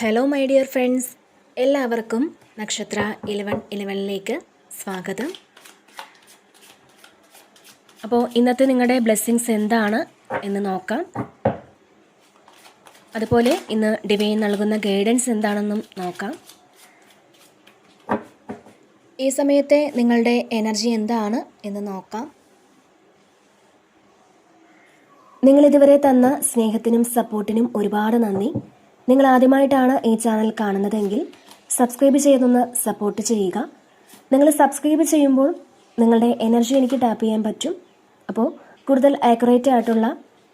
Hello my dear friends, എല്ലാവർക്കും നക്ഷത്ര 1111ലേക്ക് സ്വാഗതം. അപ്പോൾ ഇന്നത്തെ നിങ്ങളുടെ ബ്ലെസ്സിങ്സ് എന്താണ് എന്ന് നോക്കാം. അതുപോലെ ഇന്ന് ഡിവൈൻ നൽകുന്ന ഗൈഡൻസ് എന്താണെന്നും നോക്കാം. ഈ സമയത്തെ നിങ്ങളുടെ എനർജി എന്താണ് എന്ന് നോക്കാം. നിങ്ങളിതുവരെ തന്ന സ്നേഹത്തിനും സപ്പോർട്ടിനും ഒരുപാട് നന്ദി. നിങ്ങൾ ആദ്യമായിട്ടാണ് ഈ ചാനൽ കാണുന്നതെങ്കിൽ സബ്സ്ക്രൈബ് ചെയ്തൊന്ന് സപ്പോർട്ട് ചെയ്യുക. നിങ്ങൾ സബ്സ്ക്രൈബ് ചെയ്യുമ്പോൾ നിങ്ങളുടെ എനർജി എനിക്ക് ടാപ്പ് ചെയ്യാൻ പറ്റും. അപ്പോൾ കൂടുതൽ ആക്യുറേറ്റ് ആയിട്ടുള്ള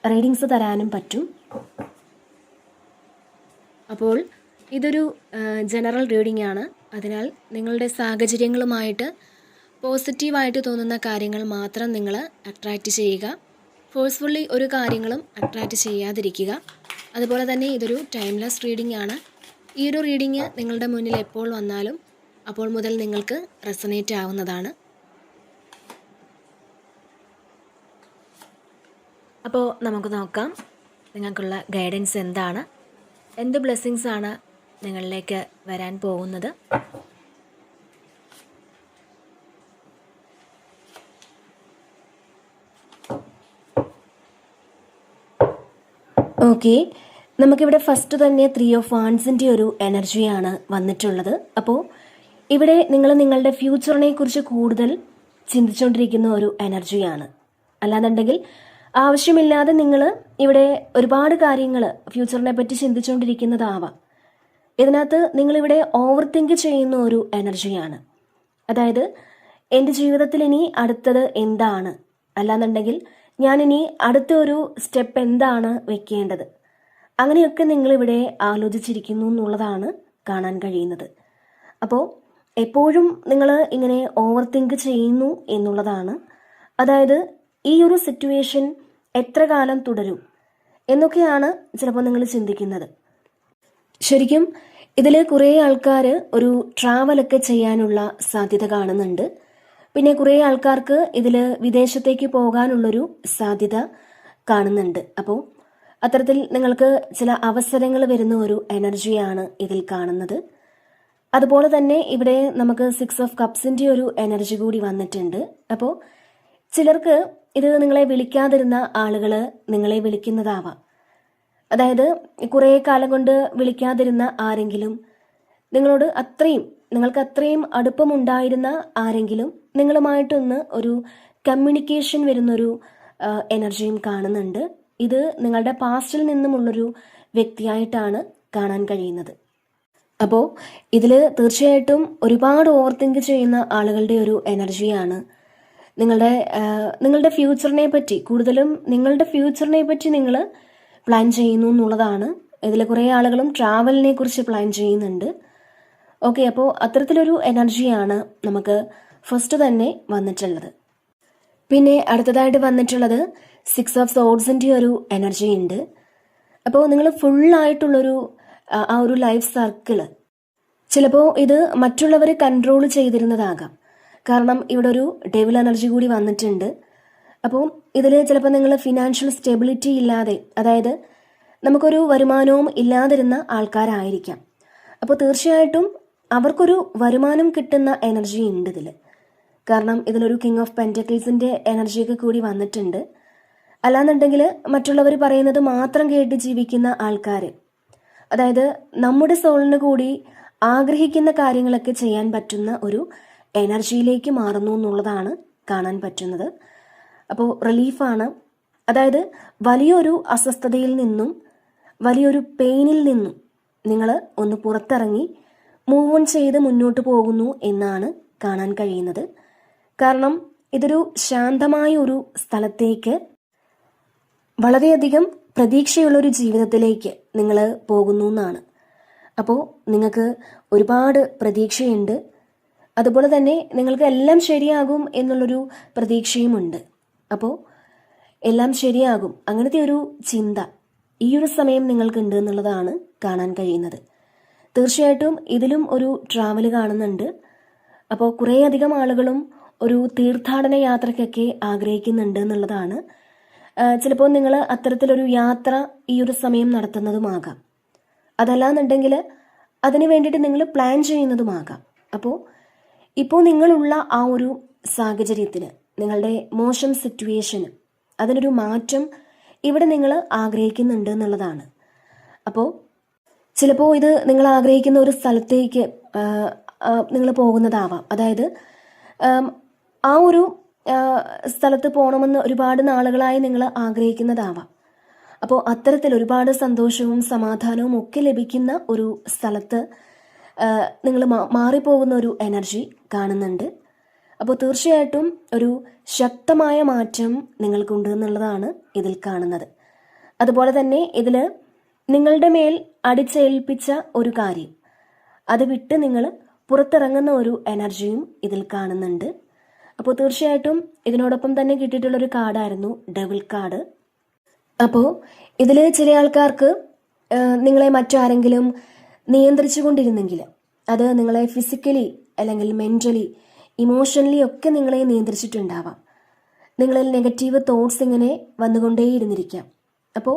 റീഡിങ്സ് തരാനും പറ്റും. അപ്പോൾ ഇതൊരു ജനറൽ റീഡിംഗ് ആണ്. അതിനാൽ നിങ്ങളുടെ സാഹചര്യങ്ങളുമായിട്ട് പോസിറ്റീവായിട്ട് തോന്നുന്ന കാര്യങ്ങൾ മാത്രം നിങ്ങൾ അട്രാക്റ്റ് ചെയ്യുക. ഫോഴ്സ്ഫുള്ളി ഒരു കാര്യങ്ങളും അട്രാക്റ്റ് ചെയ്യാതിരിക്കുക. അതുപോലെ തന്നെ ഇതൊരു ടൈംലെസ് റീഡിംഗ് ആണ്. ഈ ഒരു റീഡിംഗ് നിങ്ങളുടെ മുന്നിൽ എപ്പോൾ വന്നാലും അപ്പോൾ മുതൽ നിങ്ങൾക്ക് റെസനേറ്റ് ആവുന്നതാണ്. അപ്പോൾ നമുക്ക് നോക്കാം നിങ്ങൾക്കുള്ള ഗൈഡൻസ് എന്താണ്, എന്ത് ബ്ലെസ്സിങ്സ് ആണ് നിങ്ങളിലേക്ക് വരാൻ പോകുന്നത്. ഓക്കെ, നമുക്കിവിടെ ഫസ്റ്റ് തന്നെ 3 ഓഫ് വാൻഡ്സിൻ്റെ ഒരു എനർജിയാണ് വന്നിട്ടുള്ളത്. അപ്പോൾ ഇവിടെ നിങ്ങൾ നിങ്ങളുടെ ഫ്യൂച്ചറിനെ കുറിച്ച് കൂടുതൽ ചിന്തിച്ചുകൊണ്ടിരിക്കുന്ന ഒരു എനർജിയാണ്. അല്ലാന്നുണ്ടെങ്കിൽ ആവശ്യമില്ലാതെ നിങ്ങൾ ഇവിടെ ഒരുപാട് കാര്യങ്ങൾ ഫ്യൂച്ചറിനെ പറ്റി ചിന്തിച്ചുകൊണ്ടിരിക്കുന്നതാവാം. ഇതിനകത്ത് നിങ്ങളിവിടെ ഓവർ തിങ്ക് ചെയ്യുന്ന ഒരു എനർജിയാണ്. അതായത് എൻ്റെ ജീവിതത്തിൽ ഇനി അടുത്തത് എന്താണ്, അല്ലാന്നുണ്ടെങ്കിൽ ഞാനിനി അടുത്തൊരു സ്റ്റെപ്പ് എന്താണ് വെക്കേണ്ടത്, അങ്ങനെയൊക്കെ നിങ്ങളിവിടെ ആലോചിച്ചിരിക്കുന്നു എന്നുള്ളതാണ് കാണാൻ കഴിയുന്നത്. അപ്പോൾ എപ്പോഴും നിങ്ങൾ ഇങ്ങനെ ഓവർ തിങ്ക് ചെയ്യുന്നു എന്നുള്ളതാണ്. അതായത് ഈ ഒരു സിറ്റുവേഷൻ എത്ര കാലം തുടരും എന്നൊക്കെയാണ് ചിലപ്പോൾ നിങ്ങൾ ചിന്തിക്കുന്നത്. ശരിക്കും ഇതിൽ കുറേ ആൾക്കാർ ഒരു ട്രാവലൊക്കെ ചെയ്യാനുള്ള സാധ്യത കാണുന്നുണ്ട്. പിന്നെ കുറേ ആൾക്കാർക്ക് ഇതിൽ വിദേശത്തേക്ക് പോകാനുള്ളൊരു സാധ്യത കാണുന്നുണ്ട്. അപ്പോൾ അത്തരത്തിൽ നിങ്ങൾക്ക് ചില അവസരങ്ങൾ വരുന്ന ഒരു എനർജിയാണ് ഇതിൽ കാണുന്നത്. അതുപോലെ തന്നെ ഇവിടെ നമുക്ക് 6 ഓഫ് കപ്സിൻ്റെ ഒരു എനർജി കൂടി വന്നിട്ടുണ്ട്. അപ്പോൾ ചിലർക്ക് ഇത് നിങ്ങളെ വിളിക്കാതിരുന്ന ആളുകൾ നിങ്ങളെ വിളിക്കുന്നതാവാം. അതായത് കുറേ കാലം കൊണ്ട് വിളിക്കാതിരുന്ന ആരെങ്കിലും, നിങ്ങളോട് നിങ്ങൾക്ക് അത്രയും അടുപ്പമുണ്ടായിരുന്ന ആരെങ്കിലും നിങ്ങളുമായിട്ടൊന്ന് ഒരു കമ്മ്യൂണിക്കേഷൻ വരുന്നൊരു എനർജിയും കാണുന്നുണ്ട്. ഇത് നിങ്ങളുടെ പാസ്റ്റിൽ നിന്നുമുള്ളൊരു വ്യക്തിയായിട്ടാണ് കാണാൻ കഴിയുന്നത്. അപ്പോൾ ഇതിൽ തീർച്ചയായിട്ടും ഒരുപാട് ഓവർ തിങ്ക് ചെയ്യുന്ന ആളുകളുടെ ഒരു എനർജിയാണ്. നിങ്ങളുടെ ഫ്യൂച്ചറിനെ പറ്റി, കൂടുതലും നിങ്ങളുടെ ഫ്യൂച്ചറിനെ പറ്റി നിങ്ങൾ പ്ലാൻ ചെയ്യുന്നു എന്നുള്ളതാണ്. ഇതിൽ കുറേ ആളുകളും ട്രാവലിനെ കുറിച്ച് പ്ലാൻ ചെയ്യുന്നുണ്ട്. ഓക്കെ, അപ്പോൾ അത്തരത്തിലൊരു എനർജിയാണ് നമുക്ക് ഫസ്റ്റ് തന്നെ വന്നിട്ടുള്ളത്. പിന്നെ അടുത്തതായിട്ട് വന്നിട്ടുള്ളത് 6 ഓഫ് സോഡ്സിൻ്റെ ഒരു എനർജി ഉണ്ട്. അപ്പോൾ നിങ്ങൾ ഫുള്ളായിട്ടുള്ളൊരു ആ ഒരു ലൈഫ് സർക്കിള് ചിലപ്പോൾ ഇത് മറ്റുള്ളവർ കൺട്രോൾ ചെയ്തിരുന്നതാകാം. കാരണം ഇവിടെ ഒരു ഡെവിൾ എനർജി കൂടി വന്നിട്ടുണ്ട്. അപ്പോൾ ഇതിൽ ചിലപ്പോൾ നിങ്ങൾ ഫിനാൻഷ്യൽ സ്റ്റെബിലിറ്റി ഇല്ലാതെ, അതായത് നമുക്കൊരു വരുമാനവും ഇല്ലാതിരുന്ന ആൾക്കാരായിരിക്കാം. അപ്പോൾ തീർച്ചയായിട്ടും അവർക്കൊരു വരുമാനം കിട്ടുന്ന എനർജി ഉണ്ട് ഇതിൽ. കാരണം ഇതിലൊരു കിങ് ഓഫ് പെൻറ്റക്കിൾസിൻ്റെ എനർജിയൊക്കെ കൂടി വന്നിട്ടുണ്ട്. അല്ലാന്നുണ്ടെങ്കിൽ മറ്റുള്ളവർ പറയുന്നത് മാത്രം കേട്ട് ജീവിക്കുന്ന ആൾക്കാർ, അതായത് നമ്മുടെ സോളിന് കൂടി ആഗ്രഹിക്കുന്ന കാര്യങ്ങളൊക്കെ ചെയ്യാൻ പറ്റുന്ന ഒരു എനർജിയിലേക്ക് മാറുന്നു എന്നുള്ളതാണ് കാണാൻ പറ്റുന്നത്. അപ്പോൾ റിലീഫാണ്. അതായത് വലിയൊരു അസ്വസ്ഥതയിൽ നിന്നും വലിയൊരു പെയിനിൽ നിന്നും നിങ്ങൾ ഒന്ന് പുറത്തിറങ്ങി മൂവ് ഓൺ ചെയ്ത് മുന്നോട്ട് പോകുന്നു എന്നാണ് കാണാൻ കഴിയുന്നത്. കാരണം ഇതൊരു ശാന്തമായ ഒരു സ്ഥലത്തേക്ക്, വളരെയധികം പ്രതീക്ഷയുള്ളൊരു ജീവിതത്തിലേക്ക് നിങ്ങൾ പോകുന്നു എന്നാണ്. അപ്പോൾ നിങ്ങൾക്ക് ഒരുപാട് പ്രതീക്ഷയുണ്ട്. അതുപോലെ തന്നെ നിങ്ങൾക്ക് എല്ലാം ശരിയാകും എന്നുള്ളൊരു പ്രതീക്ഷയുമുണ്ട്. അപ്പോൾ എല്ലാം ശരിയാകും, അങ്ങനത്തെ ഒരു ചിന്ത ഈ ഒരു സമയം നിങ്ങൾക്കുണ്ട് എന്നുള്ളതാണ് കാണാൻ കഴിയുന്നത്. തീർച്ചയായിട്ടും ഇതിലും ഒരു ട്രാവൽ കാണുന്നുണ്ട്. അപ്പോൾ കുറേയധികം ആളുകളും ഒരു തീർത്ഥാടന യാത്രയ്ക്കൊക്കെ ആഗ്രഹിക്കുന്നുണ്ട് എന്നുള്ളതാണ്. ചിലപ്പോൾ നിങ്ങൾ അത്തരത്തിലൊരു യാത്ര ഈ ഒരു സമയം നടത്തുന്നതുമാകാം. അതല്ലാന്നുണ്ടെങ്കിൽ അതിന് വേണ്ടിയിട്ട് നിങ്ങൾ പ്ലാൻ ചെയ്യുന്നതുമാകാം. അപ്പോൾ ഇപ്പോൾ നിങ്ങളുള്ള ആ ഒരു സാഹചര്യത്തിന്, നിങ്ങളുടെ മോശം സിറ്റുവേഷന് അതിനൊരു മാറ്റം ഇവിടെ നിങ്ങൾ ആഗ്രഹിക്കുന്നുണ്ട് എന്നുള്ളതാണ്. അപ്പോൾ ചിലപ്പോൾ ഇത് നിങ്ങൾ ആഗ്രഹിക്കുന്ന ഒരു സ്ഥലത്തേക്ക് നിങ്ങൾ പോകുന്നതാവാം. അതായത് ആ ഒരു സ്ഥലത്ത് പോകണമെന്ന് ഒരുപാട് നാളുകളായി നിങ്ങൾ ആഗ്രഹിക്കുന്നതാവാം. അപ്പോൾ അത്തരത്തിൽ ഒരുപാട് സന്തോഷവും സമാധാനവും ഒക്കെ ലഭിക്കുന്ന ഒരു സ്ഥലത്ത് നിങ്ങൾ മാറിപ്പോകുന്ന ഒരു എനർജി കാണുന്നുണ്ട്. അപ്പോൾ തീർച്ചയായിട്ടും ഒരു ശക്തമായ മാറ്റം നിങ്ങൾക്കുണ്ട് എന്നുള്ളതാണ് ഇതിൽ കാണുന്നത്. അതുപോലെ തന്നെ ഇതിൽ നിങ്ങളുടെ മേൽ അടിച്ചേൽപ്പിച്ച ഒരു കാര്യം അത് വിട്ട് നിങ്ങൾ പുറത്തിറങ്ങുന്ന ഒരു എനർജിയും ഇതിൽ കാണുന്നുണ്ട്. അപ്പോൾ തീർച്ചയായിട്ടും ഇതിനോടൊപ്പം തന്നെ കിട്ടിയിട്ടുള്ളൊരു കാർഡായിരുന്നു ഡെവിൾ കാർഡ്. അപ്പോൾ ഇതിൽ ചില ആൾക്കാർക്ക് നിങ്ങളെ മറ്റാരെങ്കിലും നിയന്ത്രിച്ചു കൊണ്ടിരുന്നെങ്കിൽ അത് നിങ്ങളെ ഫിസിക്കലി അല്ലെങ്കിൽ മെൻ്റലി ഇമോഷണലി ഒക്കെ നിങ്ങളെ നിയന്ത്രിച്ചിട്ടുണ്ടാവാം. നിങ്ങളിൽ നെഗറ്റീവ് തോട്ട്സ് ഇങ്ങനെ വന്നുകൊണ്ടേയിരുന്നിരിക്കാം. അപ്പോൾ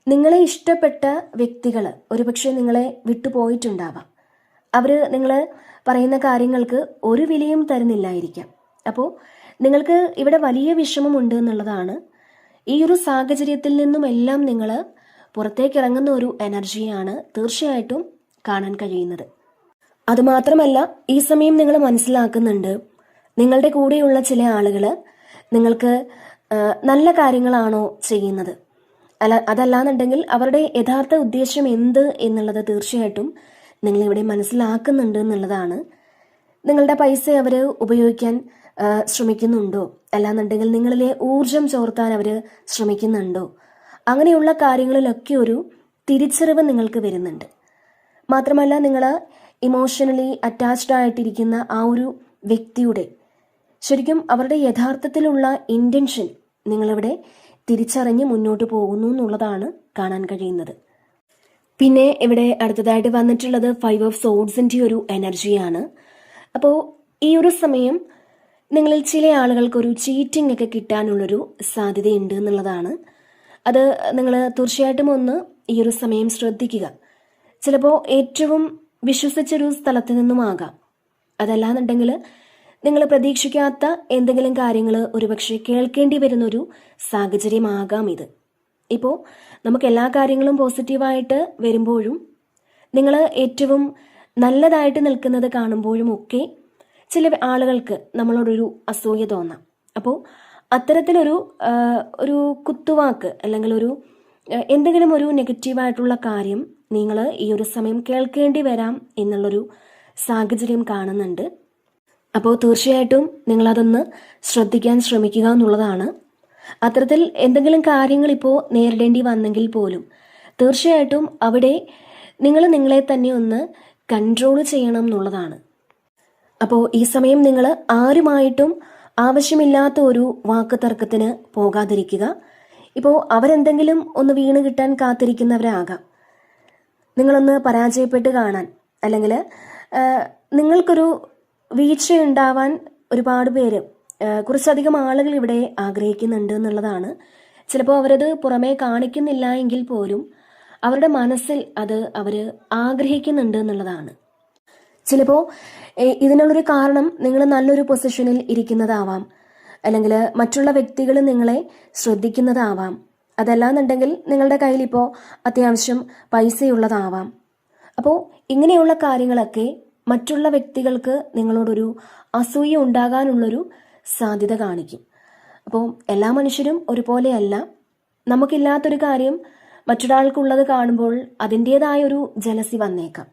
നിങ്ങളെ ഇഷ്ടപ്പെട്ട വ്യക്തികൾ ഒരുപക്ഷെ നിങ്ങളെ വിട്ടുപോയിട്ടുണ്ടാവാം. അവർ നിങ്ങൾ പറയുന്ന കാര്യങ്ങൾക്ക് ഒരു വിലയും തരുന്നില്ലായിരിക്കാം. അപ്പോൾ നിങ്ങൾക്ക് ഇവിടെ വലിയ വിഷമമുണ്ട് എന്നുള്ളതാണ്. ഈ ഒരു സാഹചര്യത്തിൽ നിന്നും എല്ലാം നിങ്ങൾ പുറത്തേക്ക് ഇറങ്ങുന്ന ഒരു എനർജിയാണ് തീർച്ചയായിട്ടും കാണാൻ കഴിയുന്നത്. അതുമാത്രമല്ല, ഈ സമയം നിങ്ങൾ മനസ്സിലാക്കുന്നുണ്ട് നിങ്ങളുടെ കൂടെയുള്ള ചില ആളുകൾ നിങ്ങൾക്ക് നല്ല കാര്യങ്ങളാണോ ചെയ്യുന്നത്, അതല്ലാന്നുണ്ടെങ്കിൽ അവരുടെ യഥാർത്ഥ ഉദ്ദേശം എന്ത് എന്നുള്ളത് തീർച്ചയായിട്ടും നിങ്ങളിവിടെ മനസ്സിലാക്കുന്നുണ്ട് എന്നുള്ളതാണ്. നിങ്ങളുടെ പൈസ അവർ ഉപയോഗിക്കാൻ ശ്രമിക്കുന്നുണ്ടോ, അല്ലാന്നുണ്ടെങ്കിൽ നിങ്ങളിലെ ഊർജം ചോർത്താൻ അവർ ശ്രമിക്കുന്നുണ്ടോ, അങ്ങനെയുള്ള കാര്യങ്ങളിലൊക്കെ ഒരു തിരിച്ചറിവ് നിങ്ങൾക്ക് വരുന്നുണ്ട്. മാത്രമല്ല, നിങ്ങൾ ഇമോഷണലി അറ്റാച്ച്ഡ് ആയിട്ടിരിക്കുന്ന ആ ഒരു വ്യക്തിയുടെ ശരിക്കും അവരുടെ യഥാർത്ഥത്തിലുള്ള ഇൻറ്റൻഷൻ നിങ്ങളിവിടെ തിരിച്ചറിഞ്ഞ് മുന്നോട്ട് പോകുന്നു എന്നുള്ളതാണ് കാണാൻ കഴിയുന്നത്. പിന്നെ ഇവിടെ അടുത്തതായിട്ട് വന്നിട്ടുള്ളത് 5 ഓഫ് സോഡ്സിൻ്റെ ഒരു എനർജിയാണ്. അപ്പോൾ ഈ ഒരു സമയം നിങ്ങളിൽ ചില ആളുകൾക്കൊരു ചീറ്റിംഗ് ഒക്കെ കിട്ടാനുള്ളൊരു സാധ്യതയുണ്ട് എന്നുള്ളതാണ്. അത് നിങ്ങൾ തീർച്ചയായിട്ടും ഒന്ന് ഈ ഒരു സമയം ശ്രദ്ധിക്കുക. ചിലപ്പോൾ ഏറ്റവും വിശ്വസിച്ചൊരു സ്ഥലത്ത് നിന്നുമാകാം, അതല്ലാന്നുണ്ടെങ്കിൽ നിങ്ങൾ പ്രതീക്ഷിക്കാത്ത എന്തെങ്കിലും കാര്യങ്ങൾ ഒരുപക്ഷെ കേൾക്കേണ്ടി വരുന്നൊരു സാഹചര്യമാകാം ഇത്. ഇപ്പോൾ നമുക്ക് എല്ലാ കാര്യങ്ങളും പോസിറ്റീവായിട്ട് വരുമ്പോഴും നിങ്ങൾ ഏറ്റവും നല്ലതായിട്ട് നിൽക്കുന്നത് കാണുമ്പോഴും ഒക്കെ ചില ആളുകൾക്ക് നമ്മളോടൊരു അസൂയ തോന്നാം. അപ്പോൾ അത്തരത്തിലൊരു കുത്തുവാക്ക് അല്ലെങ്കിൽ എന്തെങ്കിലും ഒരു നെഗറ്റീവായിട്ടുള്ള കാര്യം നിങ്ങൾ ഈ ഒരു സമയം കേൾക്കേണ്ടി വരാം എന്നുള്ളൊരു സാഹചര്യം കാണുന്നുണ്ട്. അപ്പോൾ തീർച്ചയായിട്ടും നിങ്ങളതൊന്ന് ശ്രദ്ധിക്കാൻ ശ്രമിക്കുക എന്നുള്ളതാണ്. അത്തരത്തിൽ എന്തെങ്കിലും കാര്യങ്ങൾ ഇപ്പോൾ നേരിടേണ്ടി വന്നെങ്കിൽ പോലും തീർച്ചയായിട്ടും അവിടെ നിങ്ങൾ നിങ്ങളെ തന്നെ ഒന്ന് കൺട്രോൾ ചെയ്യണം എന്നുള്ളതാണ്. അപ്പോൾ ഈ സമയം നിങ്ങൾ ആരുമായിട്ടും ആവശ്യമില്ലാത്ത ഒരു വാക്ക് തർക്കത്തിന് പോകാതിരിക്കുക. ഇപ്പോൾ അവരെന്തെങ്കിലും ഒന്ന് വീണ് കിട്ടാൻ കാത്തിരിക്കുന്നവരാകാം. നിങ്ങളൊന്ന് പരാജയപ്പെട്ട് കാണാൻ അല്ലെങ്കിൽ നിങ്ങൾക്കൊരു വീഴ്ചയുണ്ടാവാൻ ഒരുപാട് പേര്, കുറച്ചധികം ആളുകൾ ഇവിടെ ആഗ്രഹിക്കുന്നുണ്ട് എന്നുള്ളതാണ്. ചിലപ്പോൾ അവരത് പുറമേ കാണിക്കുന്നില്ല എങ്കിൽ പോലും അവരുടെ മനസ്സിൽ അത് അവർ ആഗ്രഹിക്കുന്നുണ്ട് എന്നുള്ളതാണ്. ചിലപ്പോൾ ഇതിനുള്ളൊരു കാരണം നിങ്ങൾ നല്ലൊരു പൊസിഷനിൽ ഇരിക്കുന്നതാവാം, അല്ലെങ്കിൽ മറ്റുള്ള വ്യക്തികൾ നിങ്ങളെ ശ്രദ്ധിക്കുന്നതാവാം, അതല്ലാന്നുണ്ടെങ്കിൽ നിങ്ങളുടെ കയ്യിൽ ഇപ്പോൾ അത്യാവശ്യം പൈസയുള്ളതാവാം. അപ്പോൾ ഇങ്ങനെയുള്ള കാര്യങ്ങളൊക്കെ മറ്റുള്ള വ്യക്തികൾക്ക് നിങ്ങളോടൊരു അസൂയ ഉണ്ടാകാനുള്ളൊരു സാധ്യത കാണിക്കും. അപ്പോൾ എല്ലാ മനുഷ്യരും ഒരുപോലെയല്ല. നമുക്കില്ലാത്തൊരു കാര്യം മറ്റൊരാൾക്കുള്ളത് കാണുമ്പോൾ അതിൻ്റേതായൊരു ജലസി വന്നേക്കാം.